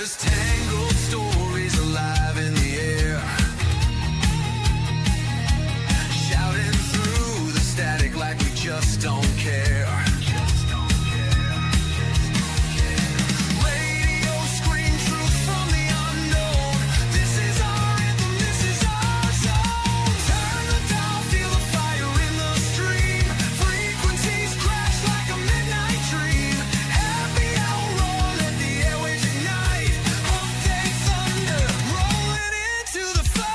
There's tangled stories alive in the air, shouting through the static like we just don't care. Radio scream truth from the unknown. This is our anthem, this is our zone. Turn the dial, feel the fire in the stream. Frequencies crash like a midnight dream. Happy hour, roll, let the airwaves ignite. Hump Day thunder, rolling into the fight.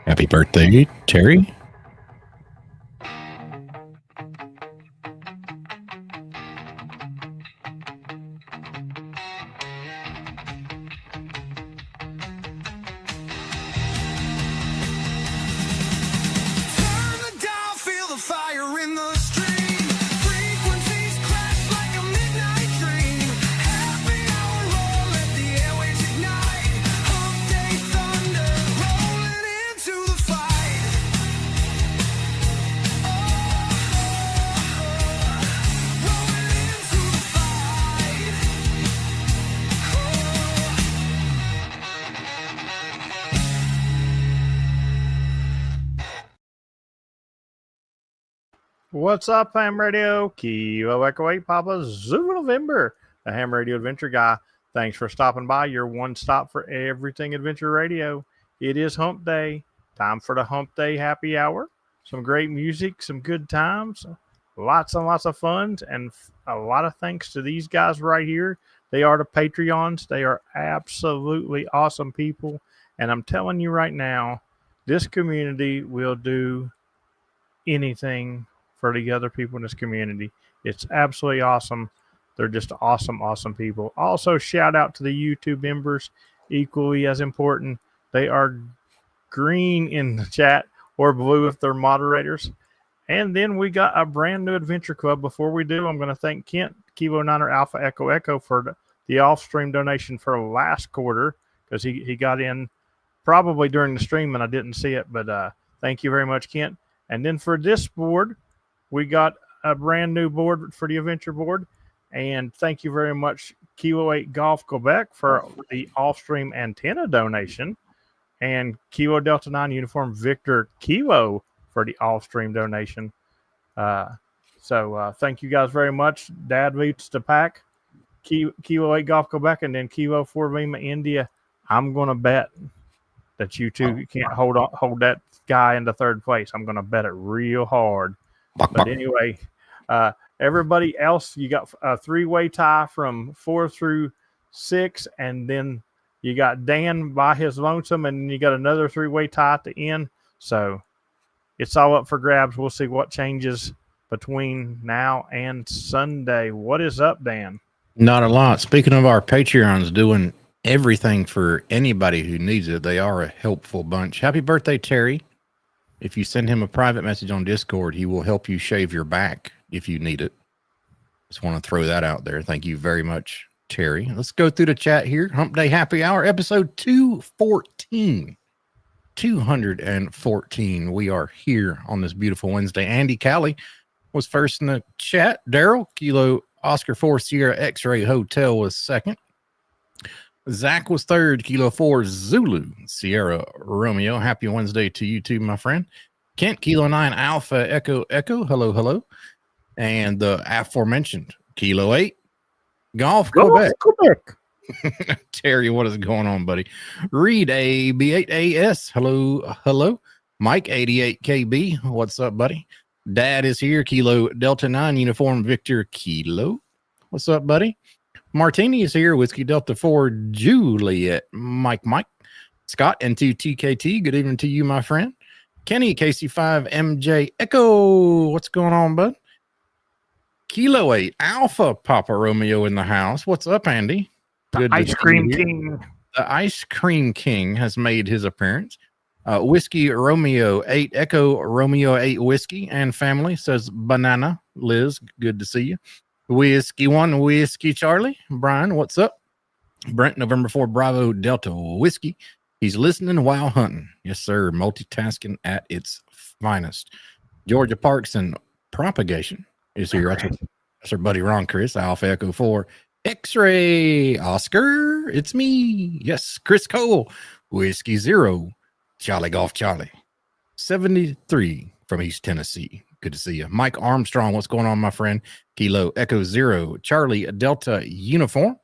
Happy birthday, Terry. Turn the dial, feel the fire in the stream. Frequencies crash like a midnight dream. Happy hour, roll, let the airwaves ignite. Hump Day thunder, rolling into the fight. Rolling into the fight. What's up, Ham Radio? Kilo Echo 8 Papa Zulu November, the Ham Radio Adventure Guy. Thanks for stopping by, your one stop for everything Adventure Radio. It is Hump Day. Time for the Hump Day Happy Hour. Some great music, some good times, lots and lots of fun, and a lot of thanks to these guys right here. They are the Patreons. They are absolutely awesome people. And I'm telling you right now, this community will do anything for the other people in this community. It's absolutely awesome. They're just awesome, awesome people. Also, shout out to the YouTube members, equally as important. They are green in the chat or blue if they're moderators. And then we got a brand new adventure club. Before we do, I'm going to thank Kent, Kilo 9er Alpha Echo Echo, for the off-stream donation for last quarter, because he got in probably during the stream and I didn't see it. But thank you very much, Kent. And then for this board, we got a brand new board for the adventure board. And thank you very much, Kilo 8 Golf Quebec, for the off-stream antenna donation. And Kilo Delta 9 Uniform Victor Kilo for the off-stream donation. So thank you guys very much. Dad leads the pack. Kilo 8 Golf Quebec, and then Kilo 4 Lima India. I'm going to bet that you two can't hold that guy into third place. I'm going to bet it real hard. But anyway, everybody else, you got a three-way tie from 4 through 6, and then you got Dan by his lonesome, and you got another three-way tie at the end. So it's all up for grabs. We'll see what changes between now and Sunday. What is up, Dan? Not a lot. Speaking of our Patreons doing everything for anybody who needs it, they are a helpful bunch. Happy birthday, Terry. If you send him a private message on Discord, he will help you shave your back if you need it. Just want to throw that out there. Thank you very much, Terry. Let's go through the chat here. Hump Day Happy Hour, episode 214. 214. We are here on this beautiful Wednesday. Andy Callie was first in the chat. Daryl, Kilo Oscar 4 Sierra X-Ray Hotel was second. Zach was third. Kilo 4 Zulu Sierra Romeo. Happy Wednesday to you too, my friend. Kent, Kilo 9 Alpha Echo Echo. Hello, hello. And the aforementioned Kilo 8 Golf Quebec. Terry, what is going on, buddy? Reed AB8AS. Hello, hello. Mike 88KB. What's up, buddy? Dad is here. Kilo Delta 9 uniform Victor Kilo. What's up, buddy? Martini is here. Whiskey Delta 4 Juliet Mike. Scott and 2TKT. Good evening to you, my friend. Kenny KC5 MJ Echo. What's going on, bud? Kilo 8 Alpha Papa Romeo in the house. What's up, Andy? The to Ice see Cream you here. King. The Ice Cream King has made his appearance. Whiskey Romeo 8 Echo Romeo 8 Whiskey and family says Banana. Liz, good to see you. Whiskey 1 Whiskey Charlie. Brian, what's up? Brent November 4 Bravo Delta Whiskey. He's listening while hunting. Yes, sir. Multitasking at its finest. Georgia Parks and Propagation is here. That's our buddy Ron Chris. Alpha Echo 4 X-Ray Oscar. It's me. Yes, Chris Cole. Whiskey 0 Charlie Golf Charlie. 73 from East Tennessee. Good to see you. Mike Armstrong, what's going on, my friend? Kilo Echo 0 Charlie Delta Uniform.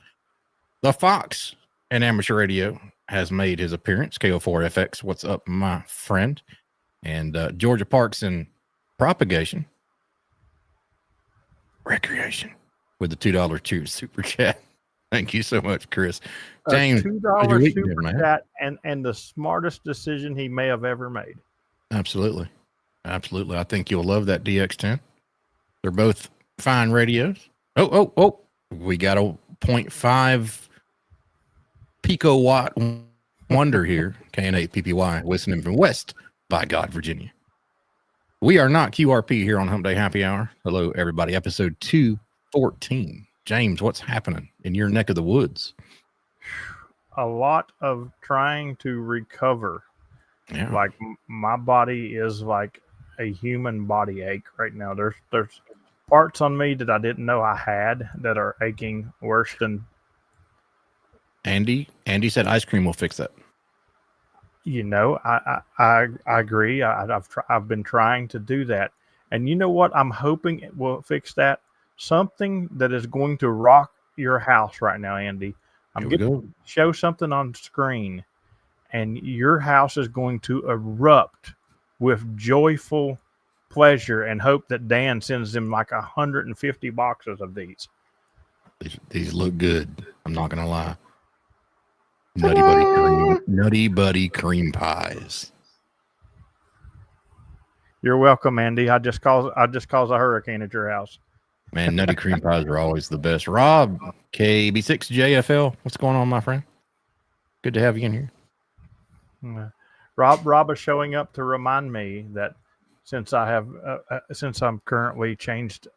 The Fox and Amateur Radio has made his appearance. KO4FX, what's up, my friend? And Georgia Parks and Propagation. Recreation with the $2 super chat. Thank you so much, Chris. James, $2 super chat and the smartest decision he may have ever made. Absolutely. I think you'll love that DX10. They're both fine radios. Oh. We got a 0.5 picowatt wonder here. KN8 PPY listening from West by God, Virginia. We are not QRP here on Hump Day Happy Hour. Hello, everybody. Episode 214. James, what's happening in your neck of the woods? A lot of trying to recover. Yeah. Like my body is like a human body ache right now. There's parts on me that I didn't know I had that are aching worse than. Andy said ice cream will fix that. You know, I agree. I've been trying to do that, and you know what? I'm hoping it will fix that. Something that is going to rock your house right now, Andy. I'm going to show something on screen, and your house is going to erupt with joyful pleasure and hope that Dan sends them like 150 boxes of these. These look good. I'm not going to lie. Nutty Buddy cream pies. You're welcome, Andy. I just caused a hurricane at your house. Man, nutty cream pies are always the best. Rob, KB6JFL, what's going on, my friend? Good to have you in here. Rob is showing up to remind me that since I'm currently changed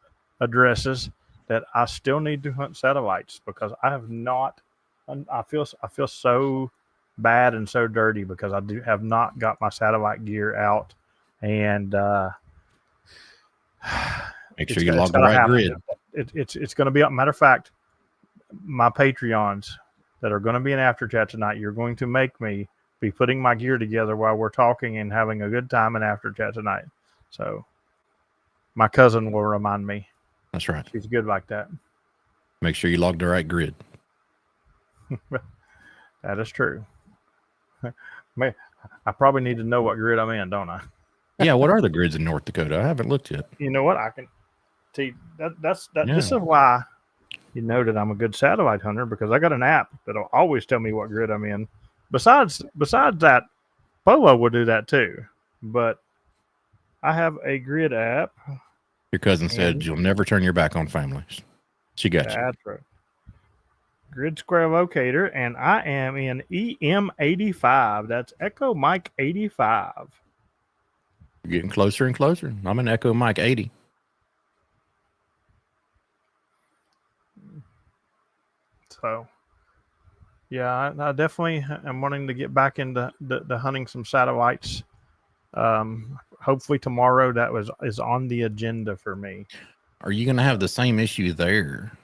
addresses, that I still need to hunt satellites because I have not. I feel so bad and so dirty because I have not got my satellite gear out, and make sure you log the right grid. It's going to be. Matter of fact, my Patreons that are going to be in after chat tonight, you're going to make me be putting my gear together while we're talking and having a good time in after chat tonight. So my cousin will remind me. That's right. She's good like that. Make sure you log the right grid. That is true. I probably need to know what grid I'm in, don't I? Yeah, what are the grids in North Dakota? I haven't looked yet. You know what? I can see that. This is why you know that I'm a good satellite hunter because I got an app that'll always tell me what grid I'm in. Besides that, Polo will do that too. But I have a grid app. Your cousin said you'll never turn your back on families. She got you. That's right. Grid Square Locator, and I am in EM85. That's Echo Mike 85. You're getting closer and closer. I'm in Echo Mike 80. So, yeah, I definitely am wanting to get back into the hunting some satellites. Hopefully tomorrow that is on the agenda for me. Are you going to have the same issue there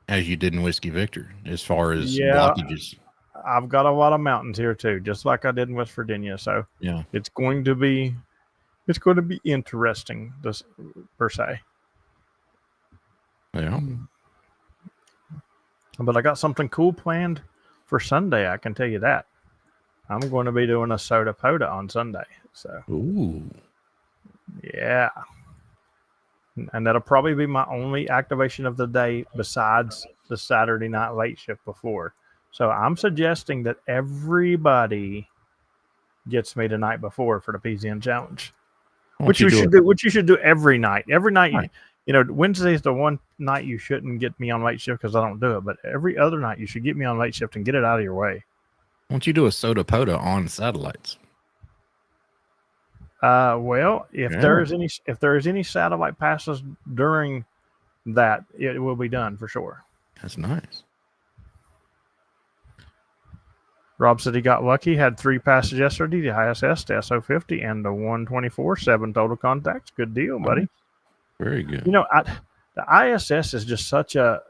as you did in Whiskey Victor as far as blockages? I've got a lot of mountains here too, just like I did in West Virginia. So yeah, it's going to be interesting, this per se. Yeah. But I got something cool planned for Sunday. I can tell you that. I'm going to be doing a soda POTA on Sunday. So ooh, yeah. and that'll probably be my only activation of the day besides the Saturday night late shift before. So I'm suggesting that everybody gets me the night before for the PZN challenge, which you should do. Which you should do every night. Every night, Right. Wednesday is the one night you shouldn't get me on late shift because I don't do it. But every other night you should get me on late shift and get it out of your way. Why don't you do a soda POTA on satellites? Well, if there is any satellite passes during that, it will be done for sure. That's nice. Rob said he got lucky, had 3 passes yesterday, the ISS, the SO50, and the 124, 7 total contacts. Good deal, buddy. Very good. The ISS is just such a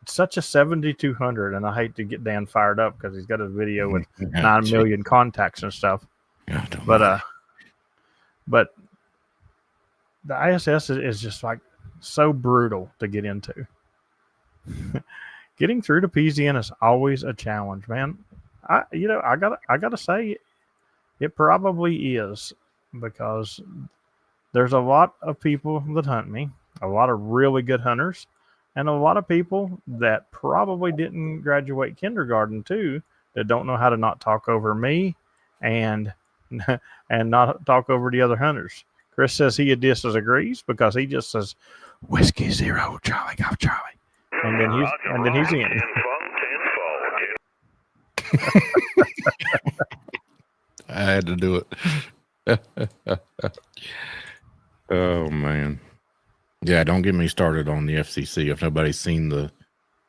7200, and I hate to get Dan fired up because he's got a video with 9 million contacts and stuff. Yeah, But the ISS is just like so brutal to get into. Getting through to PZN is always a challenge, man. I gotta say, it probably is, because there's a lot of people that hunt me, a lot of really good hunters, and a lot of people that probably didn't graduate kindergarten too, that don't know how to not talk over me and not talk over the other hunters. Chris says he disagrees because he just says Whiskey 0 Charlie Golf Charlie, and then he's in. I had to do it. Oh man. Yeah, don't get me started on the FCC. If nobody's seen the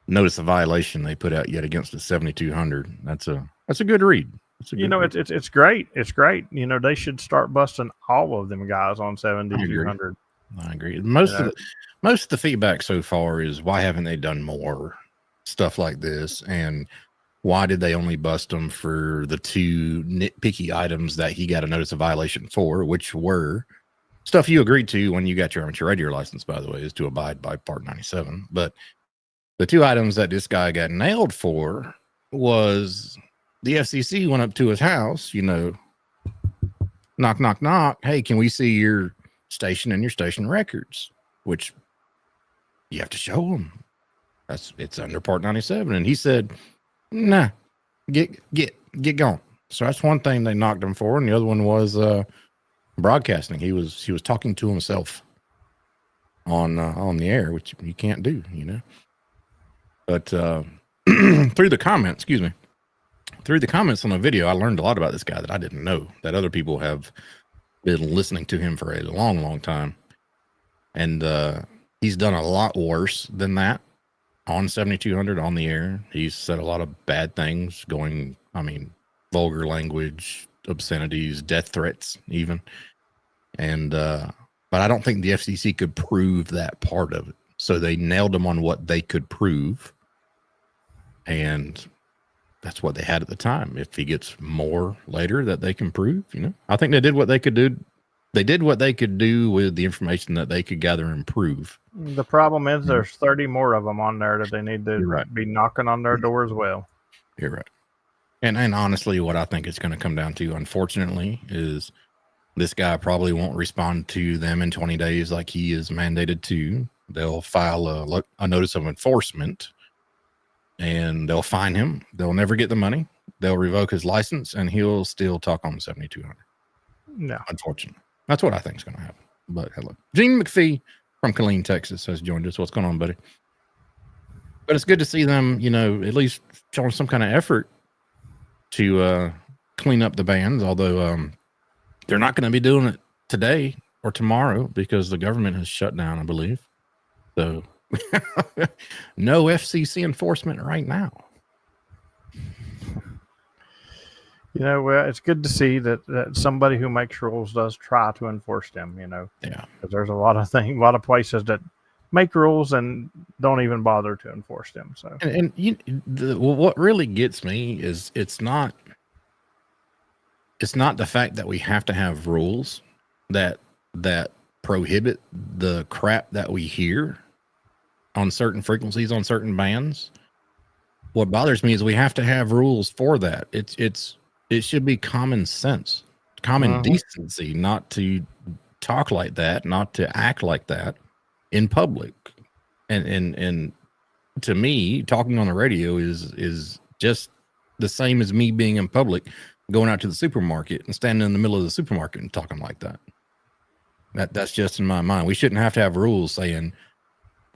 notice of violation they put out yet against the 7200, that's a good read. It's great. It's great. They should start busting all of them guys on 7200. I agree. Most of the feedback so far is, why haven't they done more stuff like this, and why did they only bust them for the 2 nitpicky items that he got a notice of violation for, which were stuff you agreed to when you got your amateur radio license, by the way, is to abide by Part 97. But the 2 items that this guy got nailed for was the FCC went up to his house, knock, knock, knock. Hey, can we see your station and your station records? Which you have to show them. It's under Part 97. And he said, nah, get going. So that's one thing they knocked him for. And the other one was broadcasting. He was talking to himself on the air, which you can't do, But through the comments on the video, I learned a lot about this guy that I didn't know, that other people have been listening to him for a long, long time. And he's done a lot worse than that on 7200 on the air. He's said a lot of bad things, vulgar language, obscenities, death threats even. And but I don't think the FCC could prove that part of it. So they nailed him on what they could prove. And that's what they had at the time. If he gets more later that they can prove, I think they did what they could do. They did what they could do with the information that they could gather and prove. The problem is there's 30 more of them on there that they need to be knocking on their door as well. You're right. And honestly, what I think it's going to come down to, unfortunately, is this guy probably won't respond to them in 20 days like he is mandated to. They'll file a notice of enforcement, and they'll fine him. They'll never get the money. They'll revoke his license, and he'll still talk on 7200. No. Unfortunately. That's what I think is going to happen. But hello. Gene McPhee from Killeen, Texas has joined us. What's going on, buddy? But it's good to see them, at least showing some kind of effort to clean up the bands, although they're not going to be doing it today or tomorrow because the government has shut down, I believe. So no FCC enforcement right now. Well, it's good to see that somebody who makes rules does try to enforce them, Yeah. Because there's a lot of places that make rules and don't even bother to enforce them. So, what really gets me is it's not the fact that we have to have rules that prohibit the crap that we hear on certain frequencies, on certain bands. What bothers me is we have to have rules for that. It should be common sense, common decency, not to talk like that, not to act like that in public. And to me, talking on the radio is just the same as me being in public, going out to the supermarket and standing in the middle of the supermarket and talking like that. That's just in my mind. We shouldn't have to have rules saying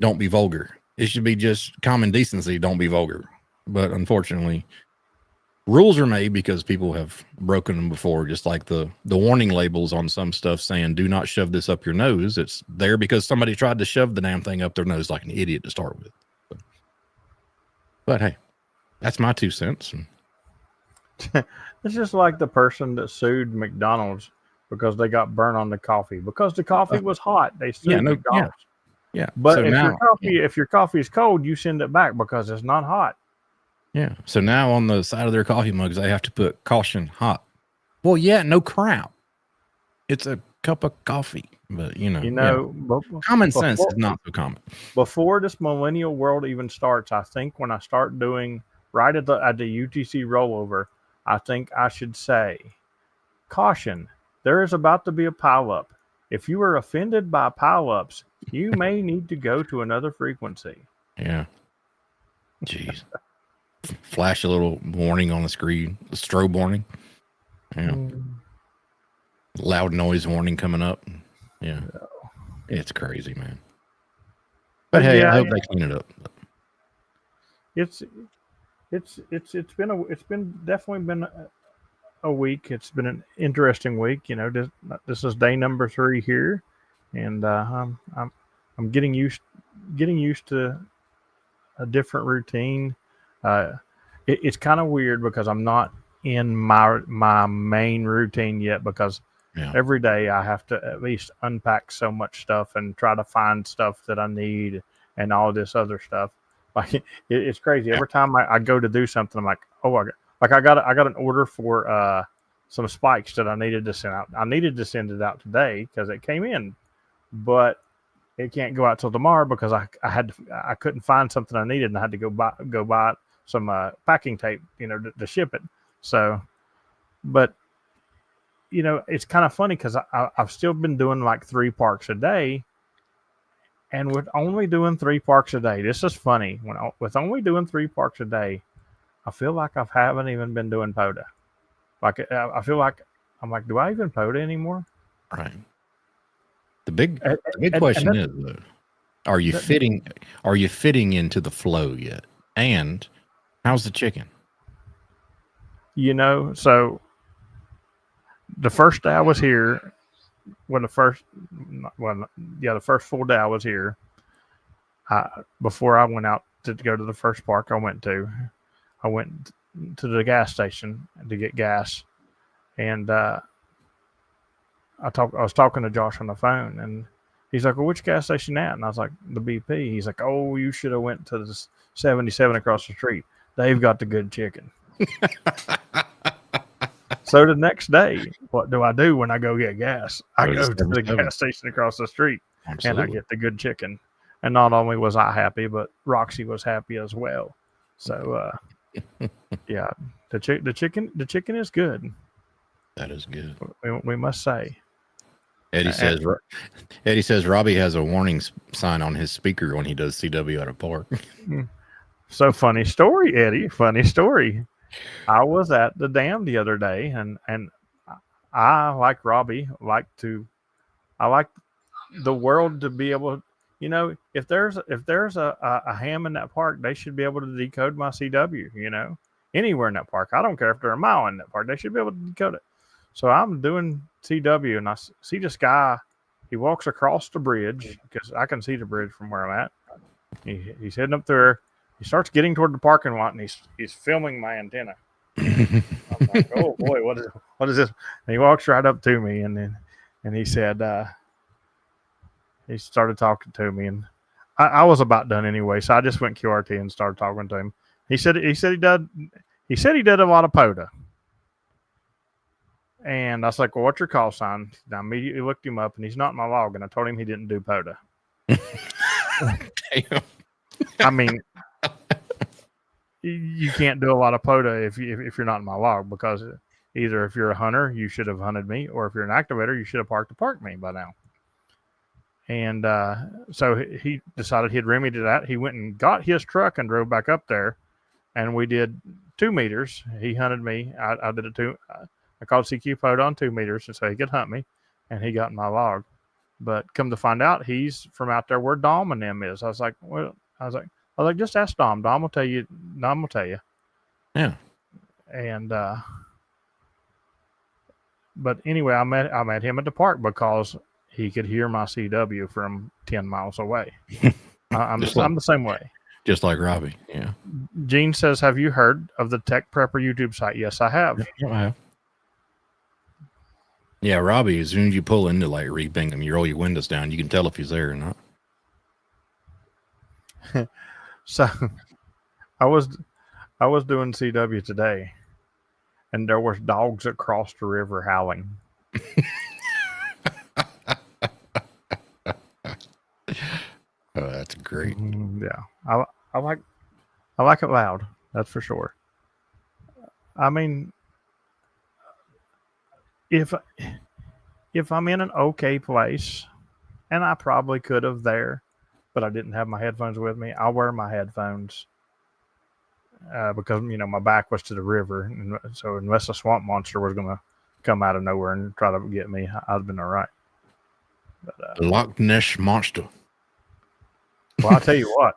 don't be vulgar. It should be just common decency, don't be vulgar. But unfortunately, rules are made because people have broken them before, just like the warning labels on some stuff saying do not shove this up your nose. It's there because somebody tried to shove the damn thing up their nose like an idiot to start with. But hey, that's my 2 cents. It's just like the person that sued McDonald's because they got burnt on the coffee. Because the coffee was hot, they sued McDonald's. Yeah. But so if your coffee is cold, you send it back because it's not hot. Yeah. So now on the side of their coffee mugs, they have to put caution hot. Well, yeah, no crap. It's a cup of coffee, but common sense is not so common. Before this millennial world even starts, I think when I start doing right at the UTC rollover, I think I should say, caution, there is about to be a pileup. If you are offended by pileups, you may need to go to another frequency. Yeah. Jeez. Flash a little warning on the screen, the strobe warning. Yeah. Loud noise warning coming up. Yeah. It's crazy, man. But hey, I hope they clean it up. It's definitely been a week. It's been an interesting week. This is day number 3 here, and I'm getting used to a different routine. It's kind of weird because I'm not in my main routine yet because every day I have to at least unpack so much stuff and try to find stuff that I need and all this other stuff. Like it's crazy. Every time I go to do something, I'm like, oh, I got an order for some spikes that I needed to send out. I needed to send it out today because it came in, but it can't go out till tomorrow because I couldn't find something I needed and I had to go buy some packing tape, to ship it. So, but it's kind of funny because I've still been doing like 3 parks a day, and with only doing 3 parks a day, this is funny. With only doing 3 parks a day, I feel like I haven't even been doing POTA. Like I feel like I'm like, do I even POTA anymore? Right. The big question is, are you fitting into the flow yet? And how's the chicken? So the first day I was here, the first full day I was here, before I went out to go to the first park I went to the gas station to get gas, and I was talking to Josh on the phone, and he's like, well, which gas station at? And I was like, the BP. He's like, oh, you should have went to the 77 across the street. They've got the good chicken. So the next day, what do I do when I go get gas? I go to the gas station across the street. Absolutely. And I get the good chicken. And not only was I happy, but Roxy was happy as well. So, yeah, the chicken is good. That is good. We must say. Eddie says Robbie has a warning sign on his speaker when he does CW at a park. So funny story, Eddie. Funny story. I was at the dam the other day, and I, like Robbie, I like the world to be able to, if there's a ham in that park, they should be able to decode my CW, anywhere in that park. I don't care if they're a mile in that park, they should be able to decode it. So I'm doing CW, and I see this guy. He walks across the bridge because I can see the bridge from where I'm at. He's heading up there. He starts getting toward the parking lot, and he's filming my antenna. I'm like, oh boy, what is this? And he walks right up to me, and he said, he started talking to me, and I was about done anyway, so I just went QRT and started talking to him. He said he did a lot of POTA. And I was like, well, what's your call sign? And I immediately looked him up, and he's not in my log, and I told him he didn't do POTA. Damn. I mean, you can't do a lot of POTA if you're not in my log, because Either if you're a hunter, you should have hunted me, or if you're an activator, you should have parked me by now. And so he decided he'd remedied that. He went and got his truck and drove back up there, and we did 2 meters. He hunted me. I did it too. I called CQ POTA on 2 meters, and so he could hunt me, and he got in my log. But come to find out, he's from out there where Dom and them is. I was like, just ask Dom. Dom will tell you. Yeah. And but anyway, I met him at the park because he could hear my CW from 10 miles away. I'm the same way. Just like Robbie. Yeah. Gene says, "Have you heard of the Tech Prepper YouTube site?" Yes, I have. Yeah, I have. Yeah, Robbie, as soon as you pull into like Reed Bingham, you roll your windows down, you can tell if he's there or not. So I was doing CW today, and there was dogs that crossed the river howling. Oh, that's great. Yeah, I like it loud. That's for sure. I mean, if I'm in an okay place, and I probably could have there, but I didn't have my headphones with me, I'll wear my headphones because my back was to the river, and so unless a swamp monster was going to come out of nowhere and try to get me, I'd have been all right. But, Loch Ness monster. Well, I'll tell you what.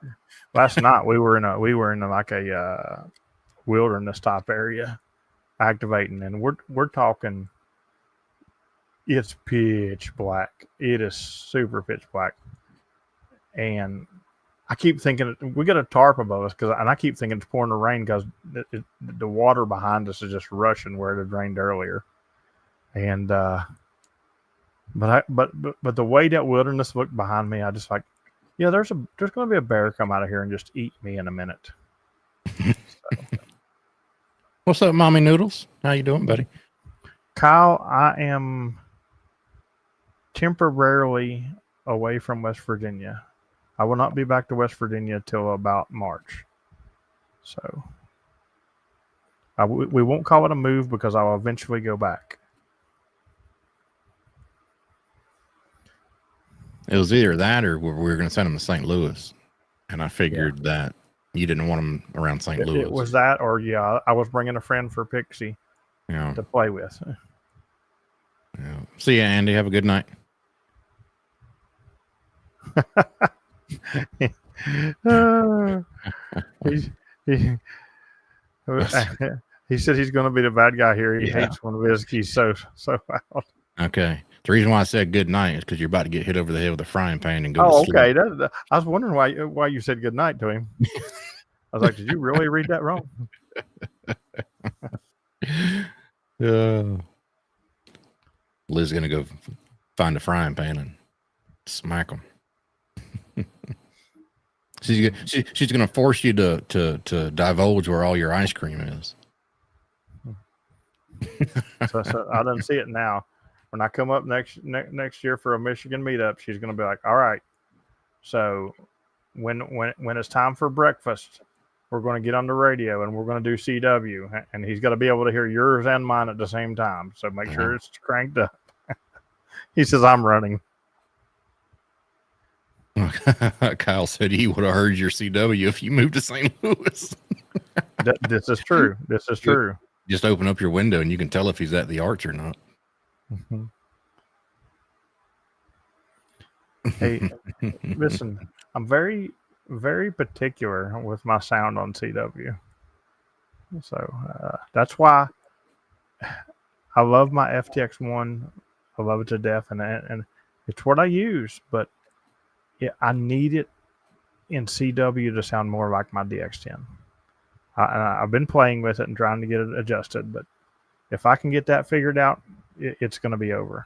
Last night we were in like a wilderness type area, activating, and we're talking. It's pitch black. It is super pitch black, and I keep thinking we got a tarp above us and I keep thinking it's pouring the rain because the water behind us is just rushing where it had rained earlier, and but the way that wilderness looked behind me, I just like, yeah, there's going to be a bear come out of here and just eat me in a minute. What's up, Mommy Noodles? How you doing, buddy? Kyle, I am temporarily away from West Virginia. I will not be back to West Virginia till about March. So we won't call it a move because I'll eventually go back. It was either that or we were going to send him to St. Louis. And I figured that you didn't want him around St. Louis. It was that, or I was bringing a friend for Pixie to play with. Yeah. See ya, Andy. Have a good night. He said he's going to be the bad guy here. He hates one of his keys so loud. Okay. The reason why I said good night is because you're about to get hit over the head with a frying pan and go to sleep. Okay. I was wondering why you said good night to him. I was like, did you really read that wrong? Liz is going to go find a frying pan and smack him. She's going to force you to divulge where all your ice cream is. so I don't see it now. When I come up next year for a Michigan meetup, she's going to be like, all right, so when it's time for breakfast, we're going to get on the radio and we're going to do CW, and he's got to be able to hear yours and mine at the same time. So make sure it's cranked up. He says, I'm running. Kyle said he would have heard your CW if you moved to St. Louis. This is true. This is true. Just open up your window and you can tell if he's at the arch or not. Mm-hmm. Hey, listen, I'm very, very particular with my sound on CW. So that's why I love my FTX1. I love it to death, and it's what I use. But I need it in CW to sound more like my DX10. I've been playing with it and trying to get it adjusted, but if I can get that figured out, it's going to be over.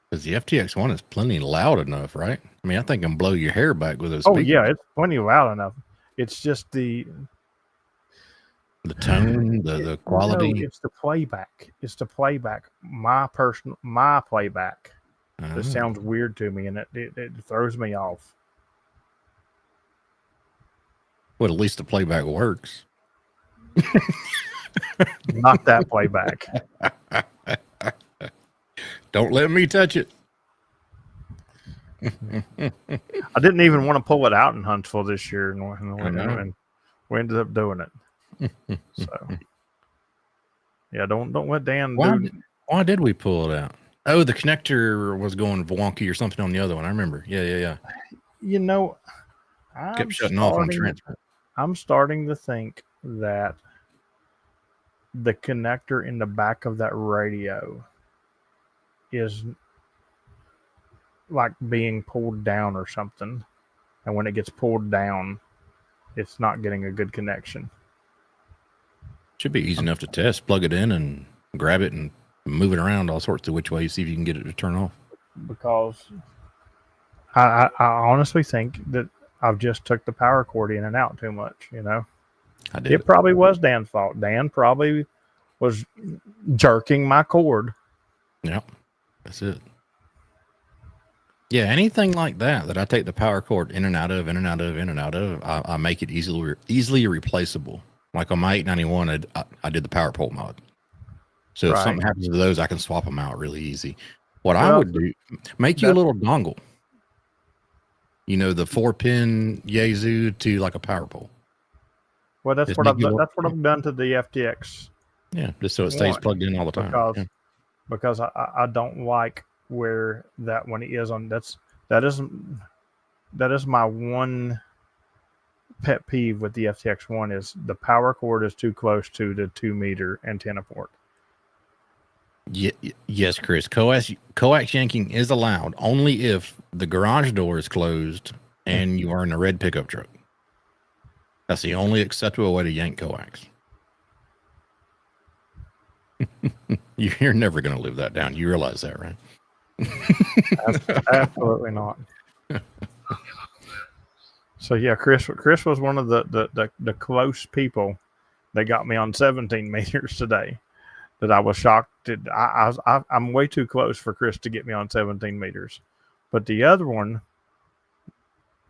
Because the FTX1 is plenty loud enough, right? I mean, I think I can blow your hair back with those. Oh, yeah, it's plenty loud enough. It's just the tone, the quality. No, it's the playback. It's the playback. My playback. It sounds weird to me, and it throws me off. Well, at least the playback works. Not that playback. Don't let me touch it. I didn't even want to pull it out in Huntsville this year, and we ended up doing it. So, yeah, don't let Dan do. Why did we pull it out? Oh, the connector was going wonky or something on the other one. I remember. Yeah. You know, Kept shutting off on transfer. I'm starting to think that the connector in the back of that radio is like being pulled down or something. And when it gets pulled down, it's not getting a good connection. Should be easy enough to test. Plug it in and grab it and move it around all sorts of which way. See if you can get it to turn off. Because I honestly think that I've just took the power cord in and out too much, you know. I did. It probably was Dan's fault. Dan probably was jerking my cord. Yep. That's it. Yeah, anything like that I take the power cord in and out of, I make it easily replaceable. Like on my 891, I did the power pole mod. So if something happens to those, I can swap them out really easy. What I would do, make you a little dongle. You know, the 4-pin Yazoo to like a power pole. Well, that's what I've done to the FTX. Yeah, just so it stays plugged in all the time. Because I don't like where that one is on. That is my one pet peeve with the FTX one is the power cord is too close to the 2-meter antenna port. Yes, Chris. Coax yanking is allowed only if the garage door is closed and you are in a red pickup truck. That's the only acceptable way to yank coax. You're never going to live that down. You realize that, right? Absolutely not. So yeah, Chris was one of the close people that got me on 17 meters today. That I was shocked. I'm way too close for Chris to get me on 17 meters. But the other one,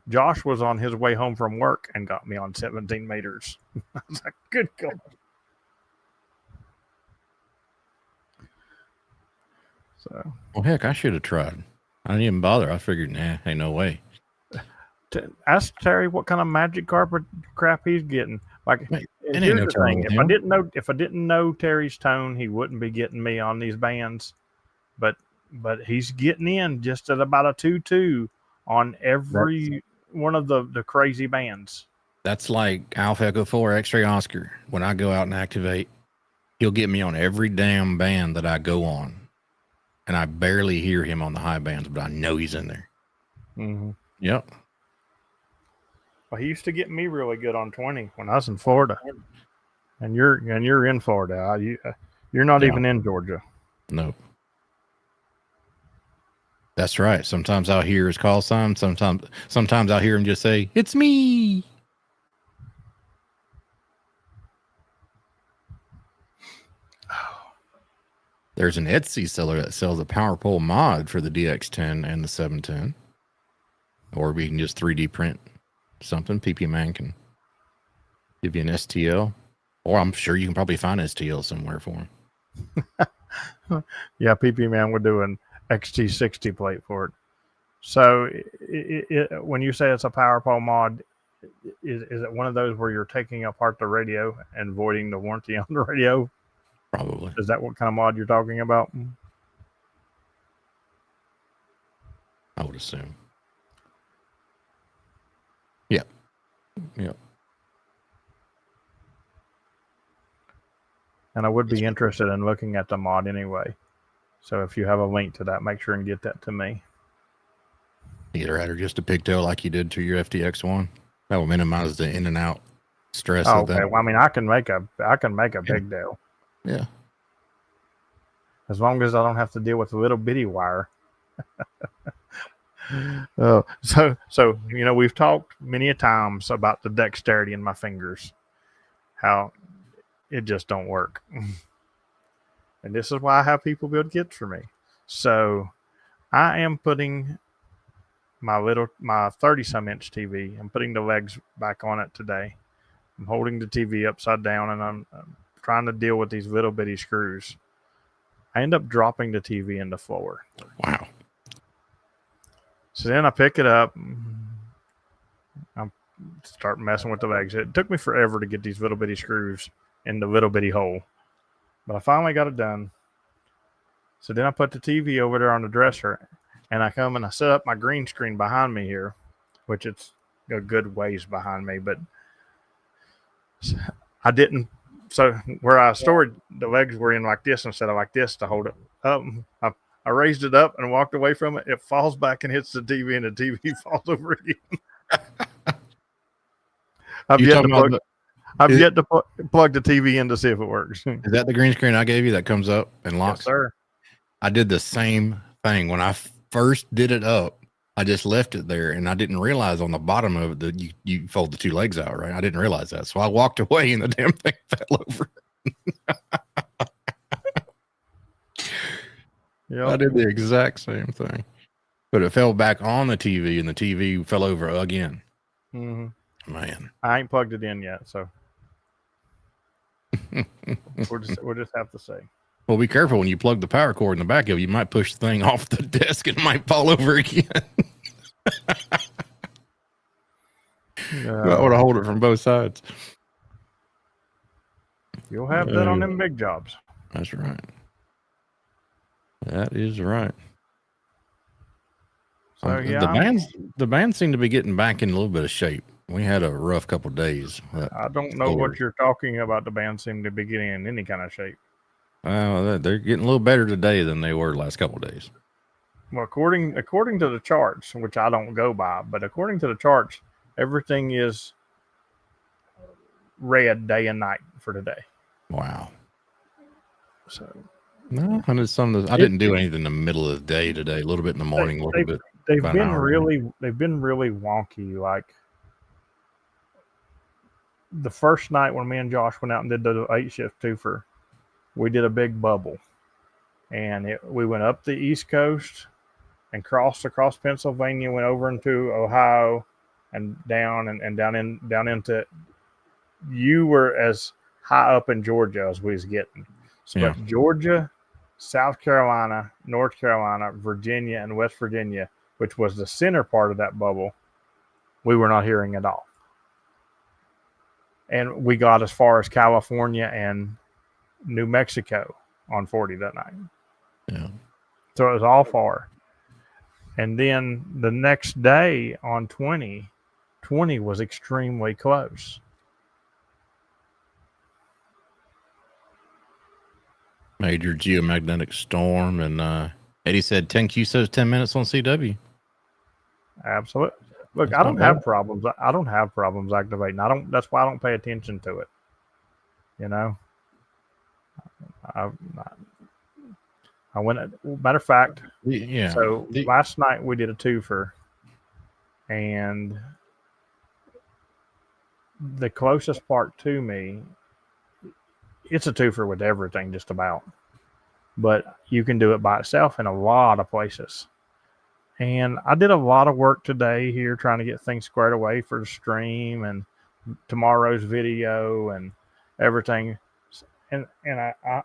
Josh was on his way home from work and got me on 17 meters. I was like, good God. So, well, heck, I should have tried. I didn't even bother. I figured, ain't no way. Ask Terry what kind of magic carpet crap he's getting. Like, Wait, here's the thing: if I didn't know Terry's tone, he wouldn't be getting me on these bands. But he's getting in just at about a 2.2 on every one of the crazy bands. That's like Alpha Echo 4 X-Ray Oscar. When I go out and activate, he'll get me on every damn band that I go on. And I barely hear him on the high bands, but I know he's in there. Mm-hmm. Yep. Well, he used to get me really good on 20 when I was in Florida. And you're in Florida. You're not even in Georgia. No. That's right. Sometimes I'll hear his call sign. Sometimes I'll hear him just say, "It's me." There's an Etsy seller that sells a power pole mod for the DX10 and the 710. Or we can just 3D print something. PP Man can give you an STL. Or I'm sure you can probably find STL somewhere for him. Yeah, PP Man would do an XT60 plate for it. So when you say it's a power pole mod, is it one of those where you're taking apart the radio and voiding the warranty on the radio? Probably. Is that what kind of mod you're talking about? I would assume. Yep. And I would be interested in looking at the mod anyway. So if you have a link to that, make sure and get that to me. Either that or just a pigtail like you did to your FTX one. That will minimize the in and out stress of that. Well, I mean, I can make a pigtail. Yeah. As long as I don't have to deal with the little bitty wire. So we've talked many a times about the dexterity in my fingers, how it just don't work. And this is why I have people build kits for me. So I am putting my 30-some inch TV, I'm putting the legs back on it today. I'm holding the TV upside down and I'm trying to deal with these little bitty screws. I end up dropping the TV in the floor. Wow. So then I pick it up. I start messing with the legs. It took me forever to get these little bitty screws in the little bitty hole, but I finally got it done. So then I put the TV over there on the dresser, and I come and I set up my green screen behind me here, which it's a good ways behind me, but I didn't. So where I stored the legs were in like this instead of like this to hold it up. I raised it up and walked away from it. It falls back and hits the TV, and the TV falls over again. I've yet to plug the TV in to see if it works. Is that the green screen I gave you that comes up and locks? Yes, sir. I did the same thing when I first did it up. I just left it there, and I didn't realize on the bottom of it that you fold the two legs out, right? I didn't realize that, so I walked away, and the damn thing fell over. Yep. I did the exact same thing, but it fell back on the TV, and the TV fell over again. Mm-hmm. Man, I ain't plugged it in yet, so we'll just have to say. Well, be careful when you plug the power cord in the back of it. You might push the thing off the desk and it might fall over again. You might want to hold it from both sides. You'll have that on them big jobs. That's right. That is right. So the band seemed to be getting back in a little bit of shape. We had a rough couple of days. I don't know what you're talking about. The band seemed to be getting in any kind of shape. They're getting a little better today than they were the last couple of days. Well, according to the charts, which I don't go by, but according to the charts, everything is red day and night for today. Wow. So no, I didn't do anything in the middle of the day today. A little bit in the morning, a little bit. They've been really wonky. Like the first night when me and Josh went out and did the 8-shift twofer, we did a big bubble, and we went up the East Coast and crossed across Pennsylvania, went over into Ohio, and down and down into. You were as high up in Georgia as we was getting. So Yeah. Georgia, South Carolina, North Carolina, Virginia, and West Virginia, which was the center part of that bubble, we were not hearing at all. And we got as far as California and New Mexico on 40 that night. Yeah. So it was all far. And then the next day on 20 was extremely close. Major geomagnetic storm, and Eddie said 10 QSOs, 10 minutes on CW. Absolutely. Look, That's I don't not have bad. problems. I don't have problems activating. That's why I don't pay attention to it. You know, I went. Matter of fact, Yeah. so last night we did a twofer, and the closest part to me, it's a twofer with everything just about, but you can do it by itself in a lot of places. And I did a lot of work today here trying to get things squared away for the stream and tomorrow's video and everything. And I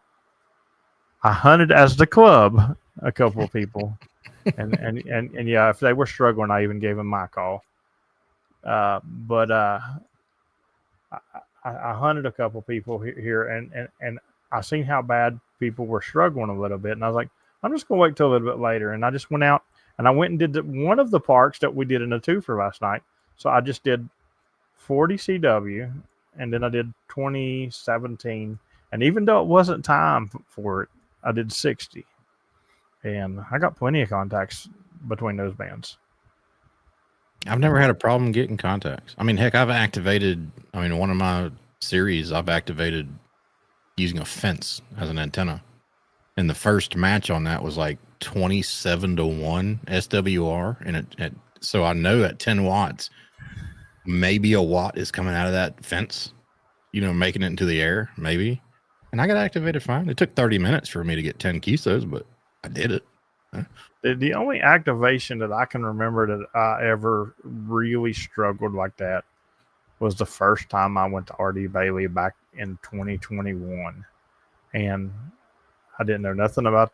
hunted as the club a couple of people, and yeah, if they were struggling, I even gave them my call. But I hunted a couple people here, and I seen how bad people were struggling a little bit, and I was like, I'm just gonna wait till a little bit later. And I just went out and I went and did one of the parks that we did in a twofer last night. So I just did 40 CW, and then I did 2017. And even though it wasn't time for it, I did 60. And I got plenty of contacts between those bands. I've never had a problem getting contacts. I mean, heck, one of my series, I've activated using a fence as an antenna. And the first match on that was like 27-1 SWR. And so I know at 10 watts, maybe a watt is coming out of that fence, making it into the air, maybe. And I got activated fine. It took 30 minutes for me to get 10 QSOs, but I did it. The only activation that I can remember that I ever really struggled like that was the first time I went to R.D. Bailey back in 2021, and I didn't know nothing about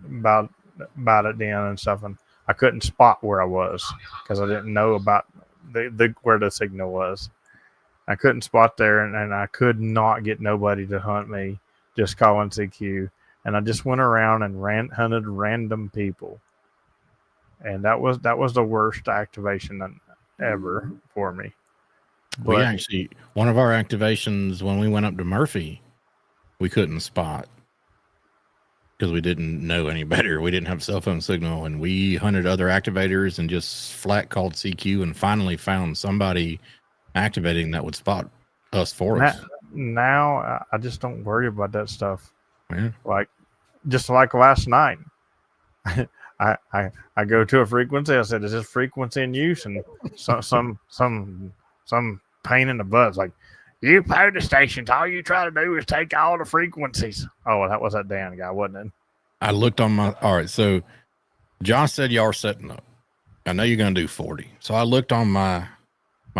it then and stuff, and I couldn't spot where I was because I didn't know about the where the signal was. I couldn't spot there, and I could not get nobody to hunt me, just calling CQ. And I just went around and hunted random people, and that was the worst activation ever for me. We But actually, one of our activations when we went up to Murphy, we couldn't spot because we didn't know any better. We didn't have cell phone signal, and we hunted other activators and just flat called CQ and finally found somebody activating that would spot us for us. now I just don't worry about that stuff. Yeah. Like just like last night, I go to a frequency. I said, "Is this frequency in use?" And some pain in the butt. It's like, you POTA stations, all you try to do is take all the frequencies. Oh, that was that Dan guy, wasn't it? I looked on my, all right. So Josh said y'all are setting up. I know you're going to do 40. So I looked on my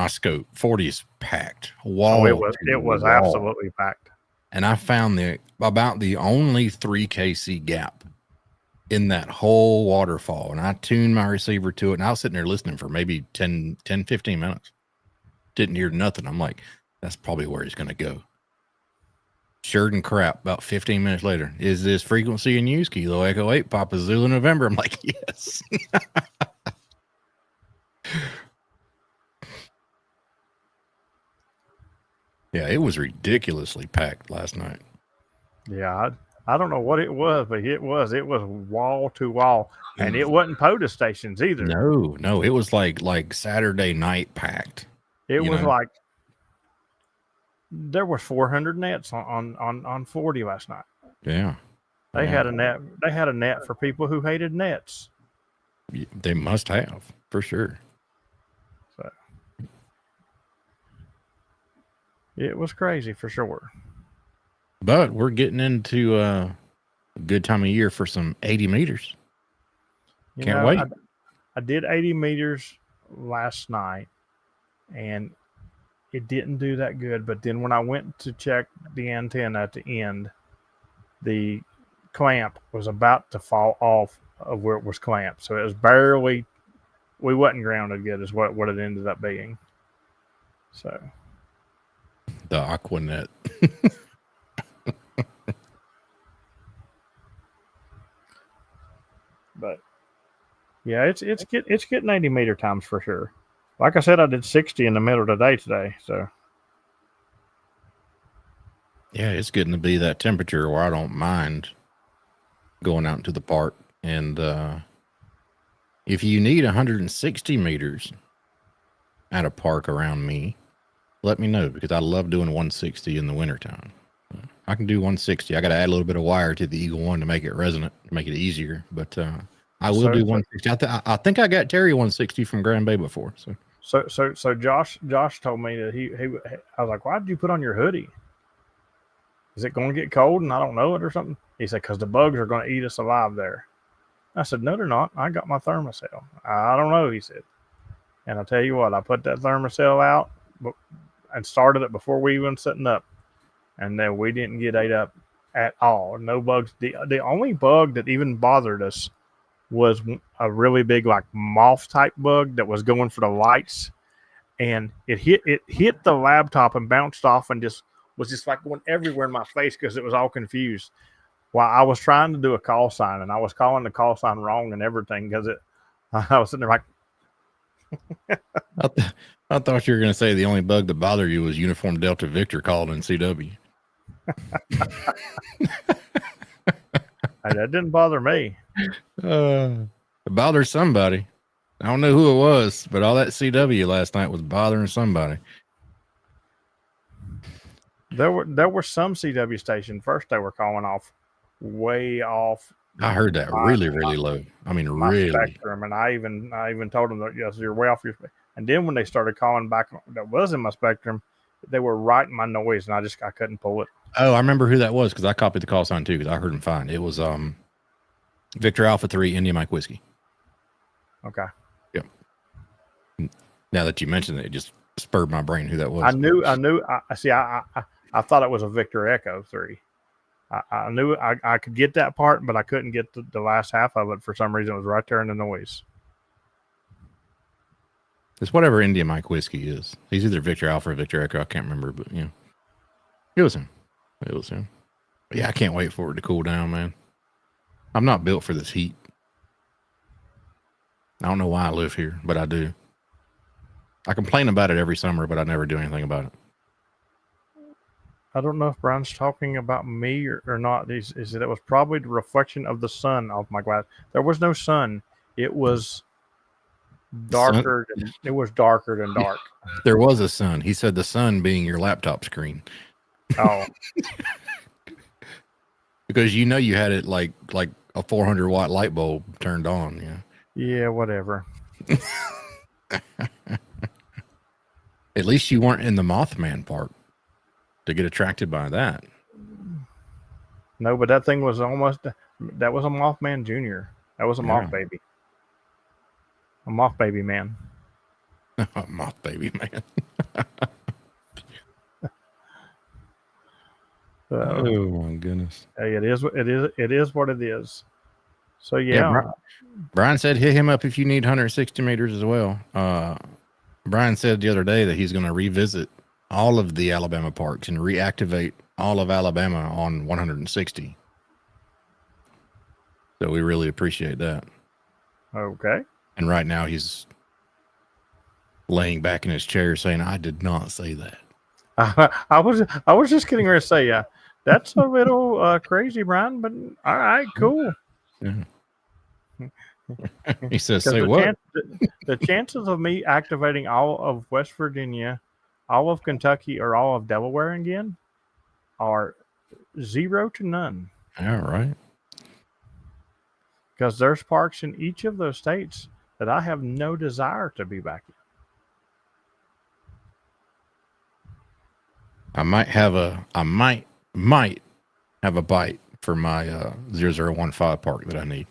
scope. 40 is packed. Wall. Oh, it was absolutely packed. And I found about the only 3 kc gap in that whole waterfall. And I tuned my receiver to it. And I was sitting there listening for maybe 10, 15 minutes. Didn't hear nothing. I'm like, that's probably where he's going to go. Sure than crap. About 15 minutes later, is this frequency in use? Kilo Echo 8, Papa Zulu November. I'm like, yes. Yeah, it was ridiculously packed last night. Yeah, I don't know what it was, but it was wall to wall, and it wasn't POTA stations either. No, it was like Saturday night packed. It was like there were 400 nets on 40 last night. Yeah, they had a net. They had a net for people who hated nets. They must have, for sure. So it was crazy for sure. But we're getting into a good time of year for some 80 meters. Can't wait. I did 80 meters last night, and it didn't do that good. But then when I went to check the antenna at the end, the clamp was about to fall off of where it was clamped. So it was barely, we wasn't grounded good is what it ended up being. So. The Aquanet. But yeah, it's getting 80 meter times for sure. Like I said, I did 60 in the middle of the day today. So yeah, it's getting to be that temperature where I don't mind going out into the park. And if you need 160 meters at a park around me, let me know, because I love doing 160 in the wintertime. I can do 160. I got to add a little bit of wire to the Eagle One to make it resonant, to make it easiser. But I will do 160. I think I got Terry 160 from Grand Bay before. So Josh told me that he I was like, why did you put on your hoodie? Is it going to get cold and I don't know it or something? He said, because the bugs are going to eat us alive there. I said, no, they're not. I got my thermocell. I don't know, he said. And I'll tell you what, I put that thermocell out and started it before we even setting up. And then we didn't get ate up at all. No bugs. The only bug that even bothered us was a really big, like, moth type bug that was going for the lights. And it hit the laptop and bounced off and just was just like going everywhere in my face because it was all confused. While I was trying to do a call sign, and I was calling the call sign wrong and everything because I was sitting there like. I thought you were going to say the only bug that bothered you was Uniform Delta Victor called in CW. That didn't bother me. It bothered somebody. I don't know who it was, but all that CW last night was bothering somebody. There were some CW stations. First, they were calling off way off. I heard that really low. I mean, really. Spectrum, and I even told them that, yes, you're way off your. And then when they started calling back, that was in my spectrum, they were right in my noise, and I couldn't pull it. Oh, I remember who that was because I copied the call sign too because I heard him fine. It was Victor Alpha 3 India Mike Whiskey. Okay. Yep. Now that you mentioned it, it just spurred my brain who that was. I see. I thought it was a Victor Echo 3. I knew I could get that part, but I couldn't get the last half of it for some reason. It was right there in the noise. It's whatever India Mike whiskey is. He's either Victor Alpha or Victor Echo. I can't remember, but you know, it was him. It was him. But yeah, I can't wait for it to cool down, man. I'm not built for this heat. I don't know why I live here, but I do. I complain about it every summer, but I never do anything about it. I don't know if Brian's talking about me or not. That was probably the reflection of the sun off my glass. There was no sun. It was darker. It was darker than dark. There was a sun. He said the sun being your laptop screen. Oh, because you know you had it like a 400 watt light bulb turned on. Yeah. Yeah, whatever. At least you weren't in the Mothman part to get attracted by that. No, but that thing was that was a Mothman Junior. That was a moth baby. A moth baby man. A moth baby man. Oh my goodness. Hey, it is what it is. So yeah. Brian said hit him up if you need 160 meters as well. Brian said the other day that he's going to revisit all of the Alabama parks and reactivate all of Alabama on 160. So we really appreciate that. Okay. And right now he's laying back in his chair saying, "I did not say that." I was just getting ready to say, that's a little crazy, Brian. But all right, cool. Yeah. He says, "Say what?" The chances of me activating all of West Virginia, all of Kentucky, or all of Delaware again are 0 to none. All right. Because there's parks in each of those states that I have no desire to be back in. I might have a bite for my 0015 park that I need.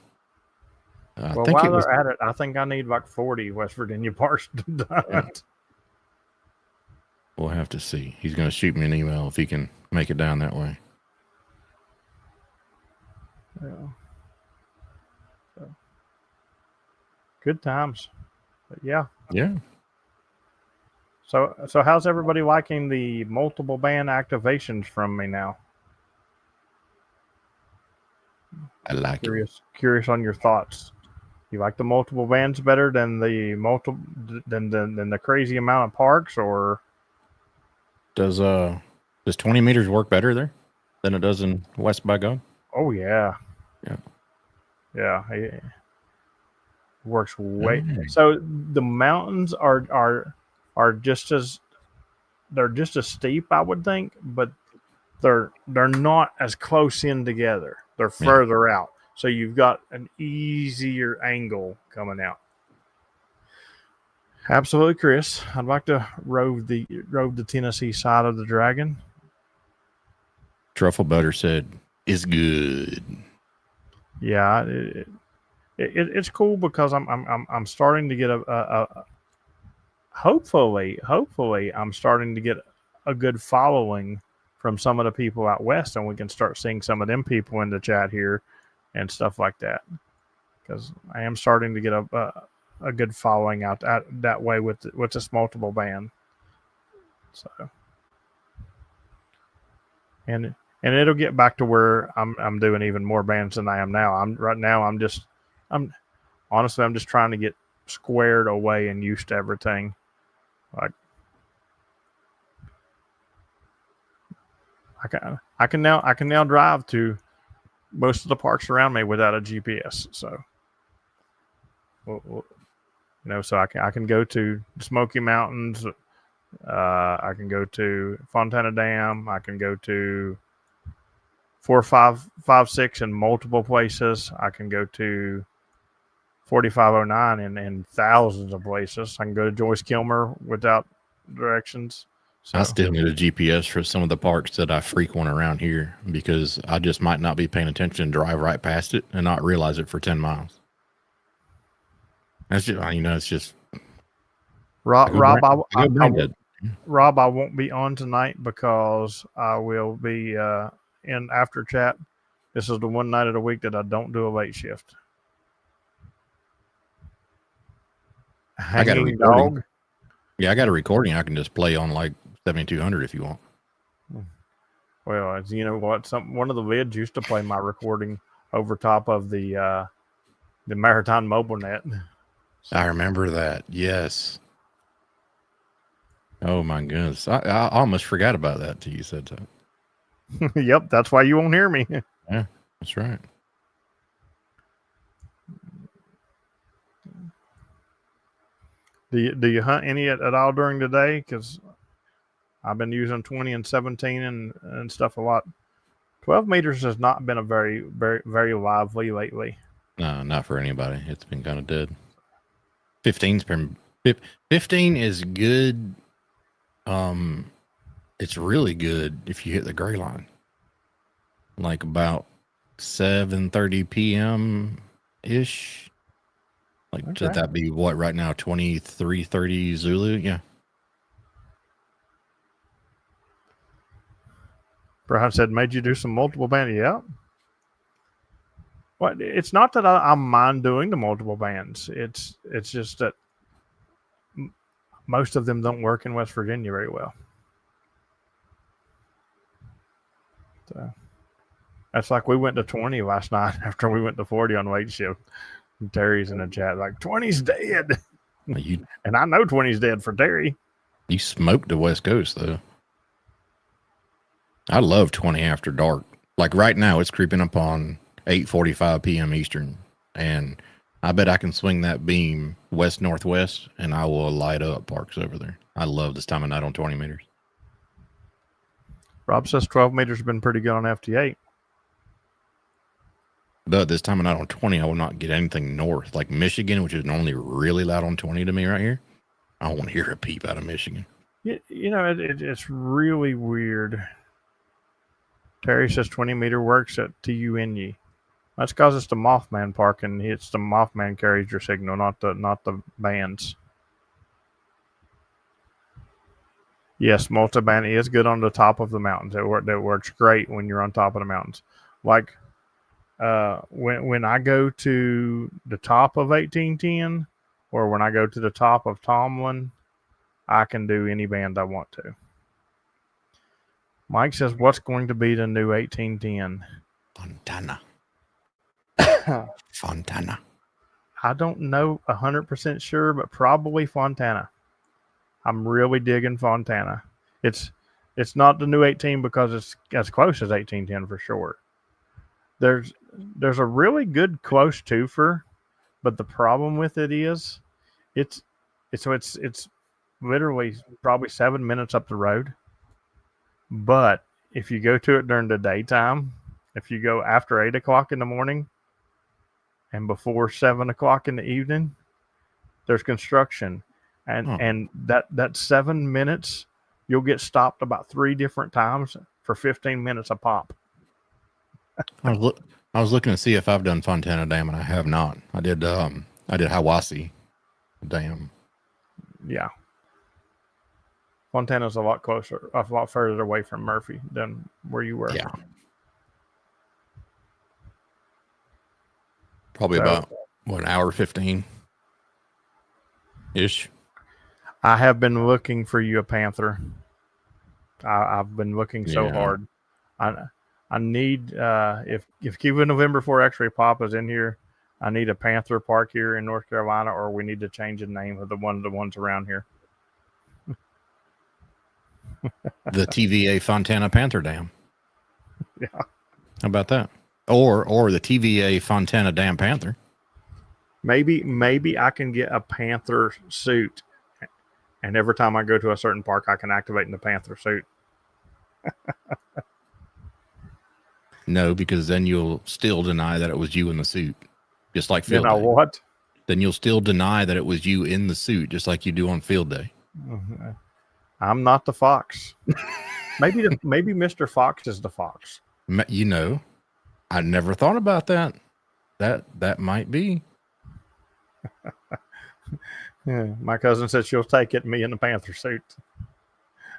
Well, while they're at it, I think I need like 40 West Virginia parks done. Yeah. We'll have to see. He's going to shoot me an email if he can make it down that way. Yeah. So, good times. But yeah. Yeah. So how's everybody liking the multiple band activations from me now? I like it. Curious on your thoughts. You like the multiple bands better than the than the crazy amount of parks, or does 20 meters work better there than it does in West by God? Oh yeah. Yeah. It works way. So the mountains are just as steep, I would think, but they're not as close in together. They're further out. So you've got an easier angle coming out. Absolutely, Chris. I'd like to rove the Tennessee side of the Dragon. Truffle Butter said, "Is good." Yeah, it's cool because I'm starting to get a hopefully I'm starting to get a good following from some of the people out west, and we can start seeing some of them people in the chat here and stuff like that, because I am starting to get a good following out that way with this multiple band. So, and it'll get back to where I'm doing even more bands than I am now. I'm honestly just trying to get squared away and used to everything. Like I can now drive to most of the parks around me without a GPS. So, so I can go to Smoky Mountains. I can go to Fontana Dam. I can go to 4, 5, 6 in multiple places. I can go to 4509 in thousands of places. I can go to Joyce Kilmer without directions. So. I still need a GPS for some of the parks that I frequent around here, because I just might not be paying attention and drive right past it and not realize it for 10 miles. That's just, it's just. Rob, Rob, I won't be on tonight because I will be in after chat. This is the one night of the week that I don't do a late shift. I got a Hanging recording. dog. Yeah, I got a recording. I can just play on like 7200 if you want. Well, you know what? One of the vids used to play my recording over top of the Maritime Mobile Net. I remember that. Yes. Oh my goodness. I almost forgot about that till you said so. Yep, that's why you won't hear me. Yeah, that's right. Do you hunt any at all during the day? Because I've been using 20 and 17 and stuff a lot. 12 meters has not been a very lively lately. No, not for anybody. It's been kind of dead. 15's been 15 is good. It's really good if you hit the gray line. Like about 7:30 p.m. ish. Like Okay. should that be what right now? 23:30 Zulu? Yeah. Brian said, made you do some multiple band. Yeah. Well, it's not that I mind doing the multiple bands. It's just that most of them don't work in West Virginia very well. So that's like we went to 20 last night after we went to 40 on weight shift. And Terry's in the chat like 20's dead. And I know 20's dead for Terry. You smoked the West Coast though. I love 20 after dark. Like right now, it's creeping up on 8:45 p.m. Eastern, and I bet I can swing that beam west northwest, and I will light up parks over there. I love this time of night on 20 meters. Rob says 12 meters have been pretty good on FT8. But this time of night on 20, I will not get anything north, like Michigan, which is normally really loud on 20 to me right here. I won't hear a peep out of Michigan. You know, it's really weird. Terry says 20 meter works at TUNY. That's because it's the Mothman Park, and it's the Mothman carries your signal, not the bands. Yes, multiband is good on the top of the mountains. That works great when you're on top of the mountains. Like when I go to the top of 1810, or when I go to the top of Tomlin, I can do any band I want to. Mike says, what's going to be the new 1810? Fontana. I don't know 100% sure, but probably Fontana. I'm really digging Fontana. It's not the new 18 because it's as close as 1810 for sure. There's a really good close twofer, but the problem with it is it's literally probably 7 minutes up the road. But if you go to it during the daytime, if you go after 8 o'clock in the morning and before 7 o'clock in the evening, there's construction. And that 7 minutes, you'll get stopped about 3 different times for 15 minutes a pop. I was looking to see if I've done Fontana Dam, and I have not. I did Hiwassee Dam. Yeah. Fontana's a lot further away from Murphy than where you were. Yeah. Probably about an hour 15 ish. I have been looking for you a Panther. I've been looking so hard. I need if Cuba November 4 X-Ray Pop is in here, I need a Panther park here in North Carolina, or we need to change the name of the ones around here. The TVA Fontana Panther Dam. Yeah. How about that? Or the TVA Fontana Dam Panther. Maybe I can get a Panther suit, and every time I go to a certain park, I can activate in the Panther suit. No, because then you'll still deny that it was you in the suit, just like field You know day. what? Then you'll still deny that it was you in the suit, just like you do on field day. I'm not the fox. Maybe Mr. Fox is the fox. You know, I never thought about that. That might be. Yeah, my cousin said she'll take it, me in the Panther suit.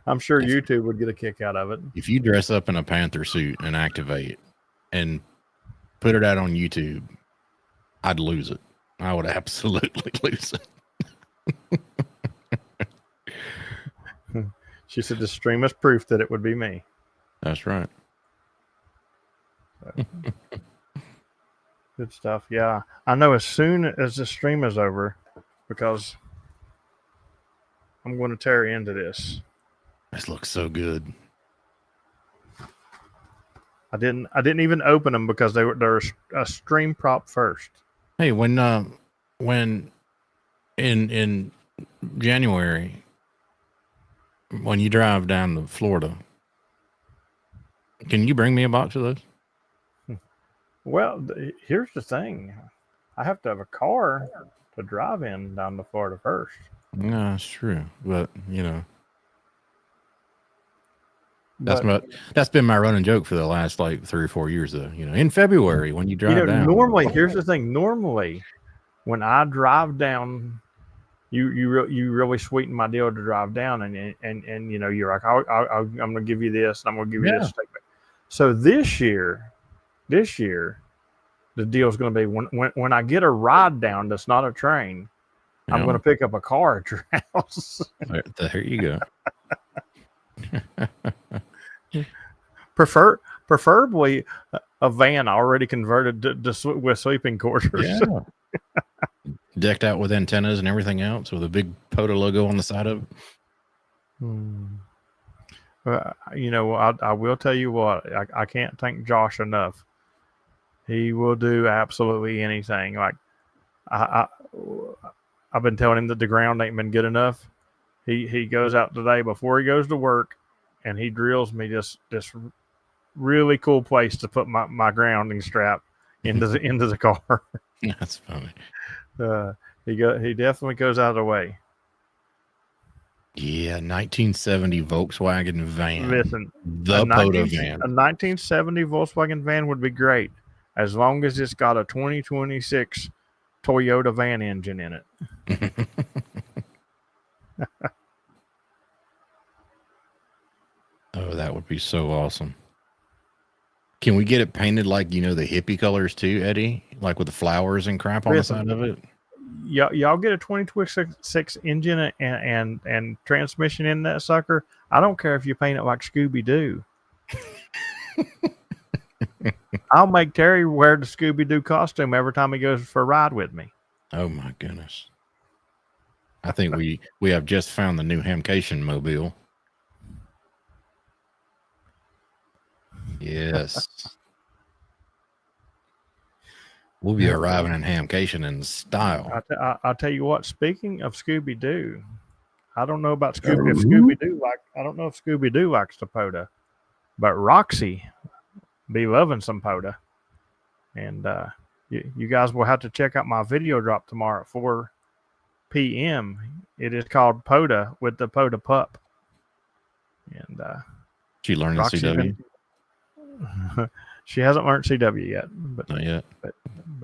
I'm sure YouTube would get a kick out of it. If you dress up in a Panther suit and activate and put it out on YouTube, I'd lose it. I would absolutely lose it. She said the stream is proof that it would be me. That's right. So. Good stuff. Yeah. I know as soon as the stream is over, because I'm going to tear into this. This looks so good. I didn't even open them because they're a stream prop first. Hey, when in January, when you drive down to Florida, can you bring me a box of those? Well, here's the thing. I have to have a car to drive in down to Florida first. No, that's true. But you know, But, that's been my running joke for the last like 3 or 4 years though. You know, in February when you drive down. normally, here's the thing. Normally, when I drive down, you really sweeten my deal to drive down, and you know, you're like, I'm going to give you this, and I'm going to give you this statement. So this year, the deal is going to be when I get a ride down that's not a train, I'm going to pick up a car at your house. There you go. Preferably a van already converted with sleeping quarters. Yeah. Decked out with antennas and everything else with a big POTA logo on the side of it. You know, I will tell you what, I can't thank Josh enough. He will do absolutely anything. Like I've been telling him that the ground ain't been good enough. He goes out today before he goes to work, and he drills me this really cool place to put my grounding strap into the car. That's funny. He definitely goes out of the way. Yeah, 1970 Volkswagen van. Listen, the POTA van. A 1970 Volkswagen van would be great, as long as it's got a 2026 Toyota van engine in it. Oh, that would be so awesome. Can we get it painted like, you know, the hippie colors too, Eddie? Like with the flowers and crap on the side of it? Y'all get a 2026 engine and transmission in that sucker. I don't care if you paint it like Scooby-Doo. I'll make Terry wear the Scooby-Doo costume every time he goes for a ride with me. Oh my goodness. I think we have just found the new Hamcation mobile. Yes. We'll be arriving in Hamcation in style. I'll tell you what, speaking of Scooby-Doo, I don't know about Scooby-Doo I don't know if Scooby-Doo likes the POTA, but Roxy be loving some POTA. And you guys will have to check out my video drop tomorrow at 4 p.m. It is called POTA with the POTA pup. And She learned the CW? She hasn't learned CW yet, but not yet. But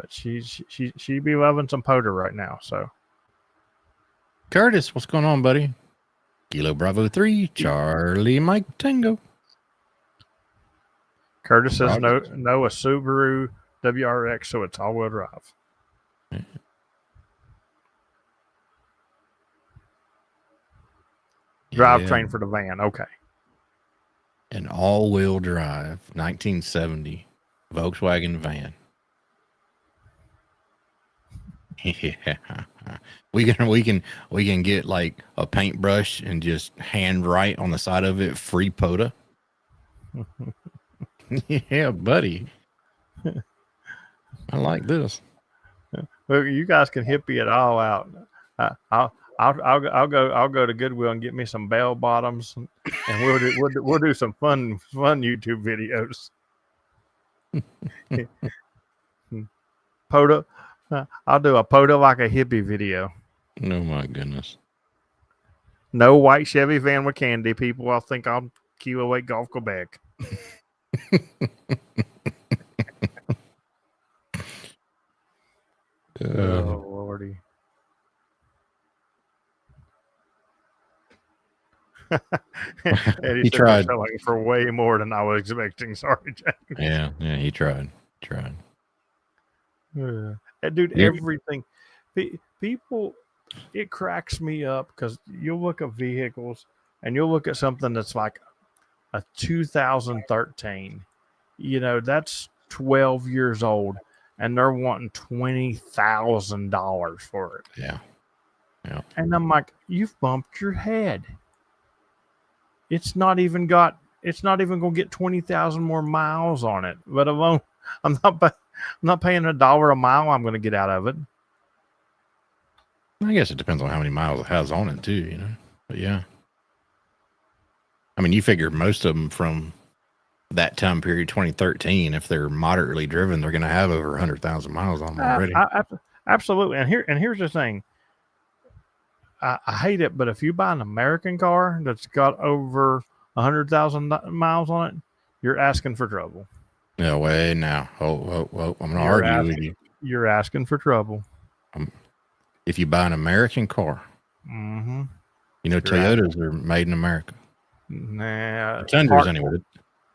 she be loving some POTA right now. So, Curtis, what's going on, buddy? Kilo Bravo 3, Charlie Mike Tango. Curtis says no a Subaru WRX, so it's all-wheel drive. Drivetrain for the van. Okay. An all-wheel drive 1970 Volkswagen van. Yeah. We can get like a paintbrush and just hand write on the side of it free POTA. Yeah, buddy. I like this. Well, you guys can hippie it all out. I'll go to Goodwill and get me some bell bottoms, and we'll do some fun YouTube videos. POTA, I'll do a POTA like a hippie video. Oh my goodness! No white Chevy van with candy, people. I think I'm Kilo 8 Golf Quebec. Oh Lordy. And he He said they're tried. selling for way more than I was expecting. Sorry, Jack. Yeah, he tried. And dude, Yeah. everything. People, it cracks me up because you'll look at vehicles and you'll look at something that's like a 2013. That's 12 years old, and they're wanting $20,000 for it. Yeah. And I'm like, you've bumped your head. It's not even going to get 20,000 more miles on it, let alone I'm not paying $1 a mile I'm going to get out of it. I guess it depends on how many miles it has on it too, But yeah. I mean, you figure most of them from that time period, 2013, if they're moderately driven, they're going to have over 100,000 miles on them already. Absolutely. And here's the thing. I hate it, but if you buy an American car that's got over 100,000 miles on it, you're asking for trouble. No way now. Oh, I'm going to argue with you. You're asking for trouble. If you buy an American car, Mm-hmm. Toyotas are made in America. Nah, Tundras anyway.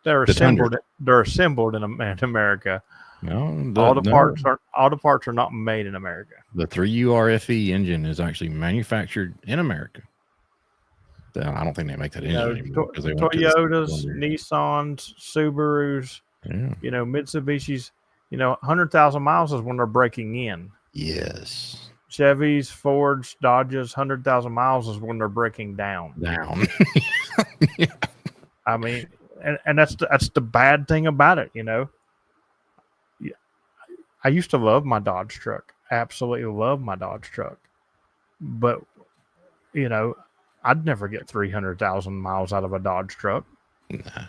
They're assembled. They're assembled in America. No, all the parts are not made in America. The 3URFE engine is actually manufactured in America. So I don't think they make that engine anymore. Toyotas, Nissans, Subarus, Mitsubishis. 100,000 miles is when they're breaking in. Yes. Chevys, Fords, Dodges, 100,000 miles is when they're breaking down. Yeah. I mean, and that's the bad thing about it, I used to love my Dodge truck. Absolutely love my Dodge truck. But, I'd never get 300,000 miles out of a Dodge truck. Nah.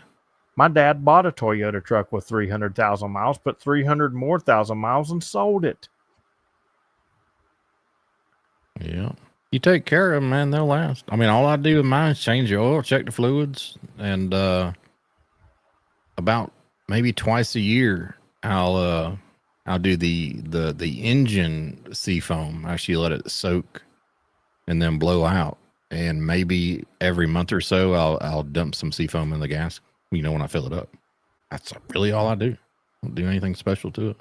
My dad bought a Toyota truck with 300,000 miles, put 300 more thousand miles and sold it. Yeah. You take care of them, man, they'll last. I mean, all I do with mine is change the oil, check the fluids, and about maybe twice a year I'll do the engine seafoam. Actually let it soak and then blow out. And maybe every month or so I'll dump some seafoam in the gas, when I fill it up. That's really all I do. I don't do anything special to it.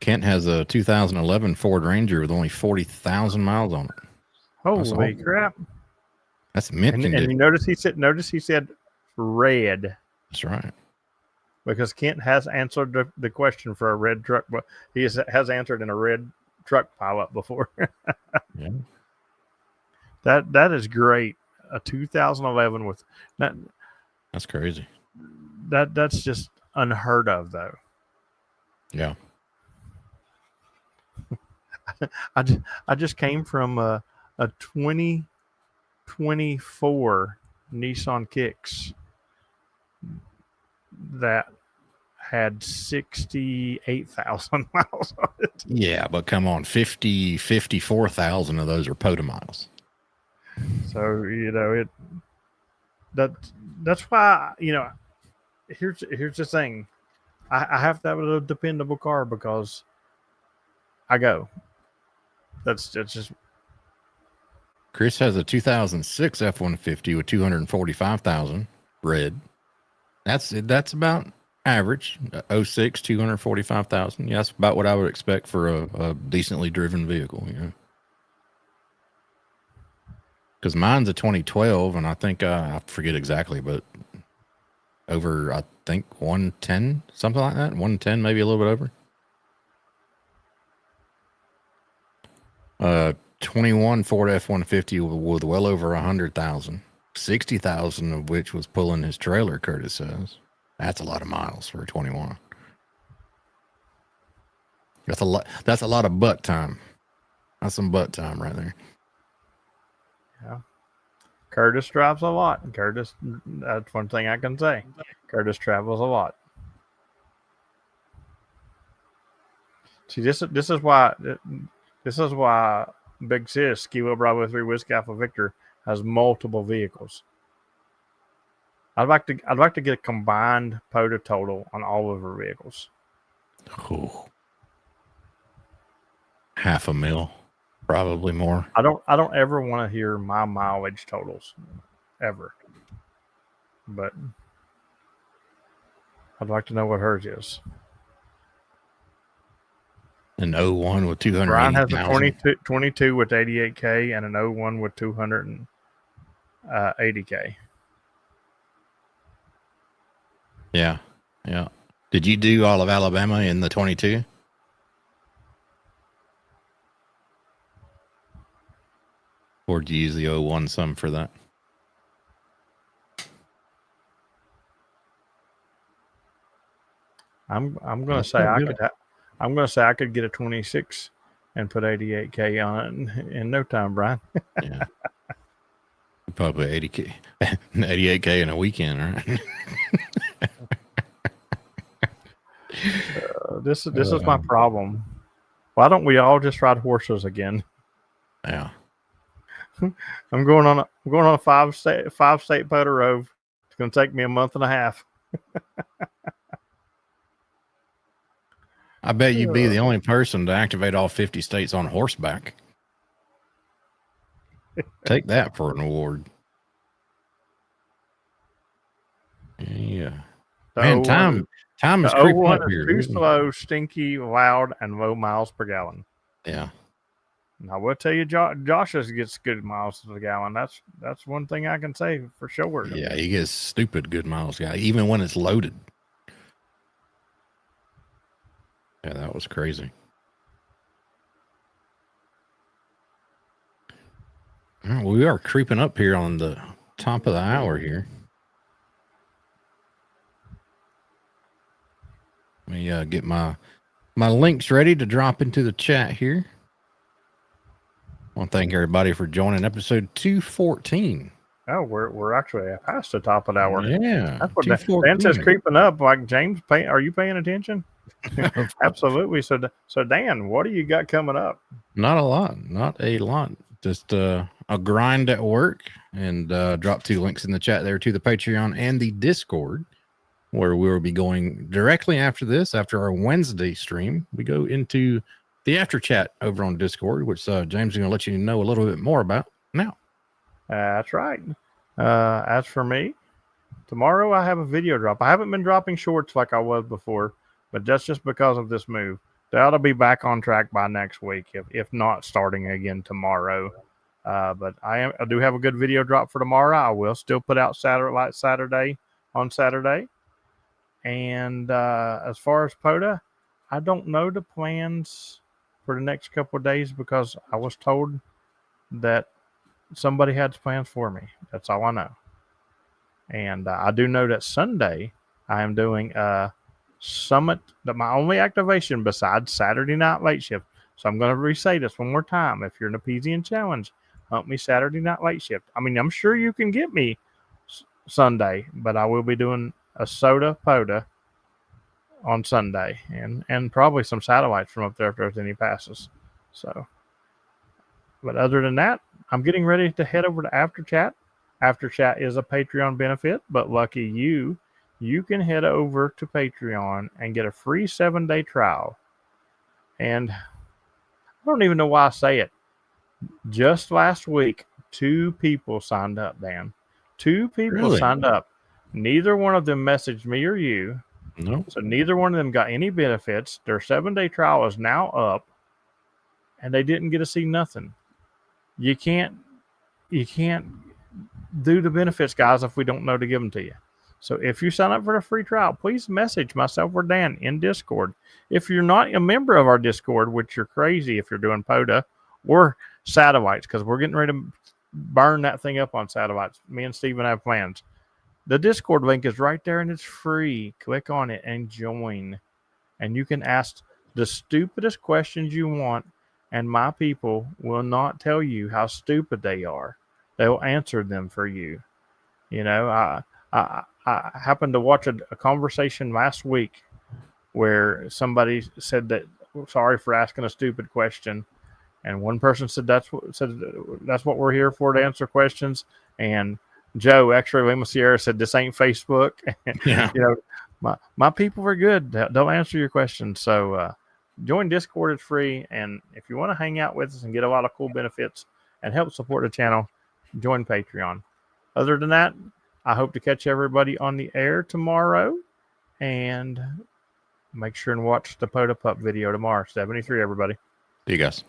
Kent has a 2011 Ford Ranger with only 40,000 miles on it. Holy crap! That's mint condition. And you notice he said red. That's right. Because Kent has answered the question for a red truck, but he has answered in a red truck pileup before. Yeah. That is great. A 2011 with that. That's crazy. That's just unheard of, though. Yeah. I just came from a 2024 Nissan Kicks that had 68,000 miles on it. Yeah, but come on, 54,000 of those are POTA miles. So that's why here's the thing. I have to have a dependable car because I go. That's just. Chris has a 2006 F-150 with 245,000 red. That's about average. 06, 245,000. Yeah, that's about what I would expect for a decently driven vehicle, Because mine's a 2012, and I think I forget exactly, but over, I think 110, something like that. 110, maybe a little bit over. 21 Ford F-150 with well over 100,000, 60,000 of which was pulling his trailer, Curtis says. That's a lot of miles for a 21. That's a lot of butt time. That's some butt time right there. Yeah. Curtis drives a lot. Curtis, that's one thing I can say. Curtis travels a lot. See, this is why Big Sis, Kilo Bravo 3 Whiskey Alpha Victor, has multiple vehicles. I'd like to get a combined POTA total on all of her vehicles. Oh. $500,000 Probably more. I don't ever want to hear my mileage totals ever. But I'd like to know what hers is. An 01 with Brian has a 280,000. 22 with 88K and an 01 with 280K. Yeah. Yeah. Did you do all of Alabama in the 22? Or did you use the 01 some for that? I'm going to That's say not I good. I could get a 26 and put 88K on it in no time, Brian. Yeah. Probably 80K, 88K in a weekend, right? This is my problem. Why don't we all just ride horses again? Yeah. I'm going on a five state POTA road. It's going to take me a month and a half. I bet you'd be the only person to activate all 50 states on horseback. Take that for an award. Yeah. Man, time is The creeping 01 up is here. too slow, stinky, loud, and low miles per gallon. Yeah. And I will tell you, Josh's gets good miles per gallon. That's one thing I can say for sure. Yeah, he gets stupid good miles, guy, even when it's loaded. Yeah, that was crazy. All right, we are creeping up here on the top of the hour here. Let me get my links ready to drop into the chat here. I want to thank everybody for joining episode 214. Oh, we're actually past the top of the hour. Yeah, That's what Dan says creeping up. Like James, are you paying attention? Absolutely. So Dan, what do you got coming up? Not a lot. Just a grind at work, and drop 2 links in the chat there to the Patreon and the Discord, where we will be going directly after this. After our Wednesday stream, we go into the after chat over on Discord, which James is going to let you know a little bit more about now. That's right. As for me, tomorrow I have a video drop. I haven't been dropping shorts like I was before, but that's just because of this move. They ought to be back on track by next week, if not starting again tomorrow. But I do have a good video drop for tomorrow. I will still put out Saturday on Saturday. And as far as POTA, I don't know the plans for the next couple of days because I was told that somebody had plans for me. That's all I know. And I do know that Sunday I am doing a summit, that my only activation besides Saturday night late shift. So I'm going to re-say this one more time. If you're in a PZN challenge, hunt me Saturday night late shift. I mean, I'm sure you can get me Sunday, but I will be doing a soda POTA on Sunday and probably some satellites from up there if there's any passes. So, but other than that, I'm getting ready to head over to After Chat. After Chat is a Patreon benefit, but lucky you can head over to Patreon and get a free 7-day trial. And I don't even know why I say it. Just last week, 2 people signed up, Dan. 2 people Really? signed up. Neither one of them messaged me or you. No. So neither one of them got any benefits. Their 7-day trial is now up, and they didn't get to see nothing. You can't do the benefits, guys, if we don't know to give them to you. So if you sign up for a free trial, please message myself or Dan in Discord. If you're not a member of our Discord, which you're crazy if you're doing POTA or satellites, because we're getting ready to burn that thing up on satellites. Me and Steven have plans. The Discord link is right there and it's free. Click on it and join. And you can ask the stupidest questions you want, and my people will not tell you how stupid they are. They will answer them for you. You know, I happened to watch a conversation last week where somebody said that, sorry for asking a stupid question. And one person said that's what we're here for, to answer questions. And Joe, X-Ray Lima Sierra, said this ain't Facebook. Yeah. You know, my people are good. They'll answer your questions. So Join Discord, it's free. And if you want to hang out with us and get a lot of cool benefits and help support the channel, join Patreon. Other than that, I hope to catch everybody on the air tomorrow. And make sure and watch the POTA Pup video tomorrow. 73, everybody. See you guys.